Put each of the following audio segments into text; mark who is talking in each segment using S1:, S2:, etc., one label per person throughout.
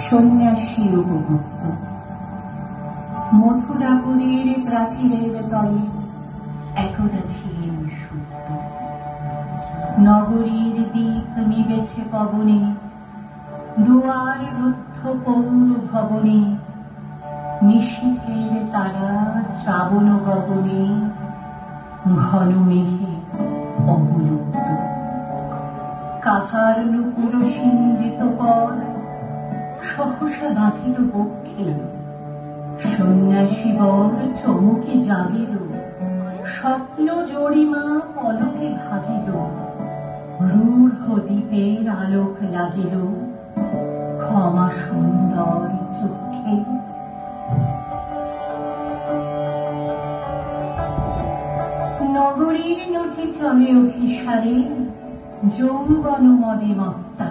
S1: সন্ন্যাসী উপভুক্ত। মথুরাপুরীর প্রাচীরের তলে একদা ছিলেন সুপ্ত। নগরীর দীপ নিবেছে পবনে, দুয়ার রুদ্ধ পৌর ভবনে, নিশীথের তারা শ্রাবণ গগনে, ঘন মেঘে অবলুপ্ত। কাহার নুপুর সিঞ্জিত পর সহসা বাজিল বক্ষে, সন্ন্যাসী বর চমকে জাগিল, স্বপ্ন জরিমা পলকে ভাগিল, রূঢ় দ্বীপের আলোক লাগিল ক্ষমা সুন্দর চক্ষে। নগরীর নটি চলে অভিসারে, যৌবন মদে মত্তা,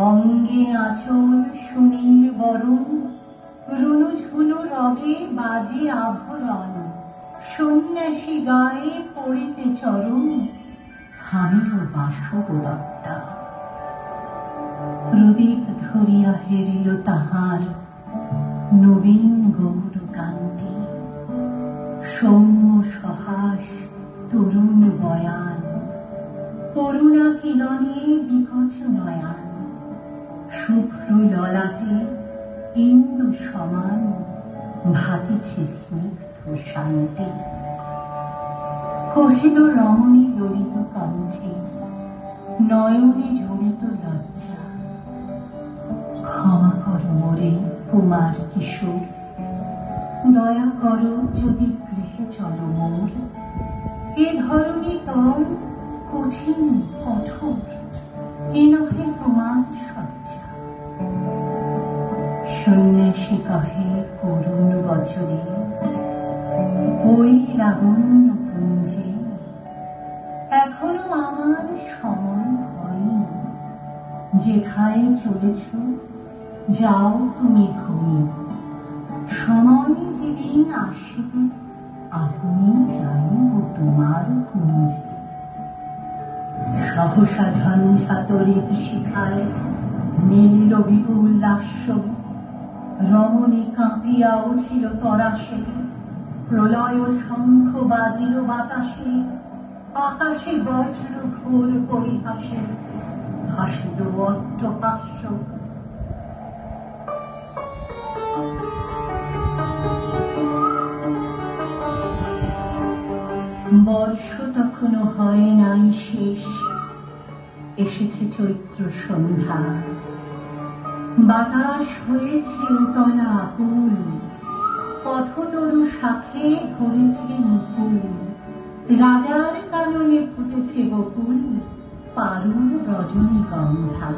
S1: অঙ্গে আঁচল সুনীল বরণ, রুনু ঝুনু রবে বাজে আভরণ, সন্ন্যাসী গায়ে পড়িতে চরণ, থামিল বাসবদত্তা। প্রদীপ ধরিয়া হেরিল তাহার নবীন গৌর কান্তি, সৌম্য সহাস তরুণ বয়ান, করুণা কিরণে বিকচ নয়ান, শুভ্র ললাটে ইন্দু সমান ভাতিছে স্নিগ্ধ শান্তি। কহিল রমণী ললিত কণ্ঠে, নয়নে ঝরিত লজ্জা, ক্ষমা কর মোরে কুমার কিশোর, দয়া কর যদি গৃহে চলো মোর, এ ধরনী তল কঠিন কঠোর, এ নহে তোমার সজ্জা। সন্ন্যাসী কহে করুণ বচনে, ওই লাবণ্য পুঞ্জে এখনো আমার সময় হয়নি, যেথায় চলেছ যাও তুমি ঘুমি, সময় যেদিন আসিবে আপনি যাইব তোমার কুঞ্জে। সহসা ঝঞ্ঝা তড়িৎ শিখায় নীল বিপুল লাস্য, রমণী কাঁপিয়া উঠিল তরাসে, প্রলয় শঙ্খ বাজিল বাতাসে, আকাশে বজ্র ঘোর পরিহাসে, ভাসিল অট্টহাস্য। বর্ষ তখনো হয় নাই শেষ, এসেছে চৈত্র সন্ধ্যা, বাতাস হয়েছে উতলা আকুল, পথতরু শাখে ধরেছে মুকুল, রাজার কাননে ফুটেছে বকুল, পারুল রজনীগন্ধা।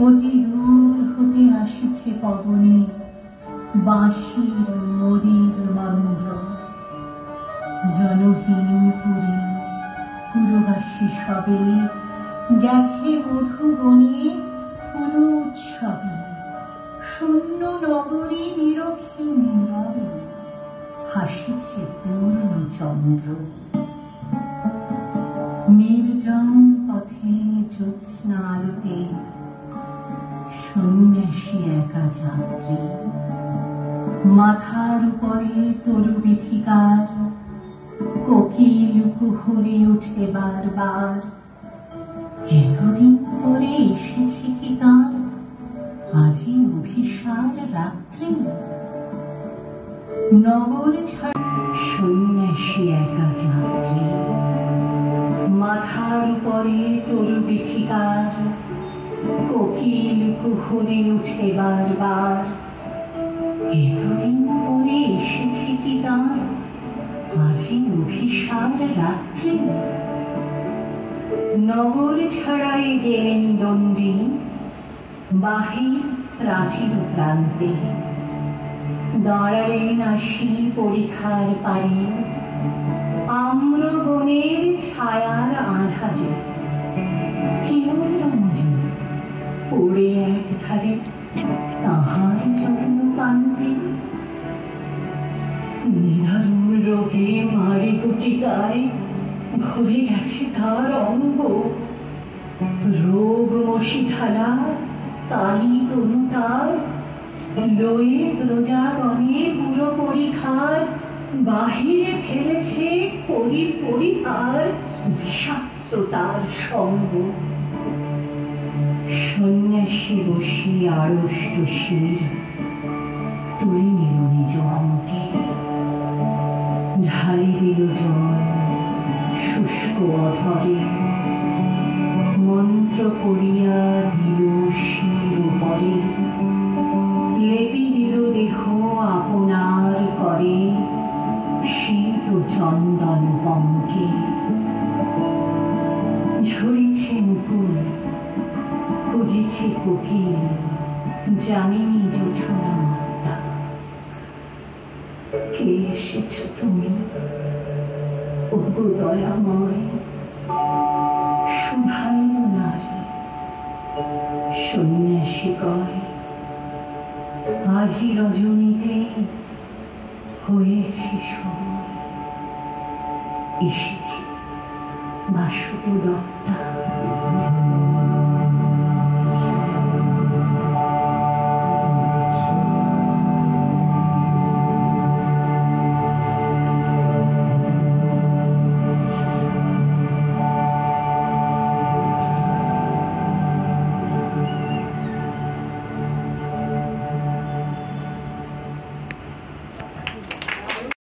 S1: অতি দূর হতে আসিছে পবনে বাঁশির মরির মন্দ্র, জনহীন পুরী পুরবাসী সবে গেছে মধুবনে ফুল উৎসবে, শূন্য নগরী নিরক্ষী নীরবে হাসিছে পূর্ণ চন্দ্র। নির্জন পথে জ্যোৎস্না আলোতে সন্ন্যাসী একা যাত্রী, মাথার উপরে তরু বিথিকার, কোকিল কুহুরে উঠে বারবার, এতদিন পরে এসেছে কি তার আজি অভিসার রাত্রি। নগর ছাড়া সন্ন্যাসী একা যাত্রী, মাথার উপরে তরু বিথিকার, কোকিল কুহুরে উঠে বারবার, এতদিন পরে এসেছে কি তার আজি অভিসার রাত্রি। নগর ছাড়াই গেলেন দণ্ডী, বাহির প্রাচীর প্রান্তে, দাঁড়ালেন আসি পরিখার পারে, আম্রবনের ছায়ার আধারে। কিরণমণি পড়ে এক ধারে তাহার জন্য কান্দি, নিদারুণ রোগে মারি গুটিকায় ভরে গেছে তার অঙ্গ, রোগ মশি ঢালা লয়ে প্রজাগণে পুরো পরিখার বাহিরে ফেলেছে পরিহার বিষাক্ততার সঙ্গ। সন্ন্যাসী বসে আড়ষ্ট শির তুলে নিল নিজ অঙ্কে, ঢালি দিল জল শুষ্ক অধরে, মন্ত্র করিয়া দিল শির উপরে, লেপি দিল দেহ আপনার করে শীত চন্দন পঙ্কে। ঝরিছে মুকুল খুঁজেছে কোকিল, জানেনি জোছনা মাতা। কে এসেছ তুমি ওগো দয়াময়, শুভায়ু নারী সন্ন্যাসী কয়। আজি রজনীতে হয়েছে সময়, এসেছি বাসুদত্তা।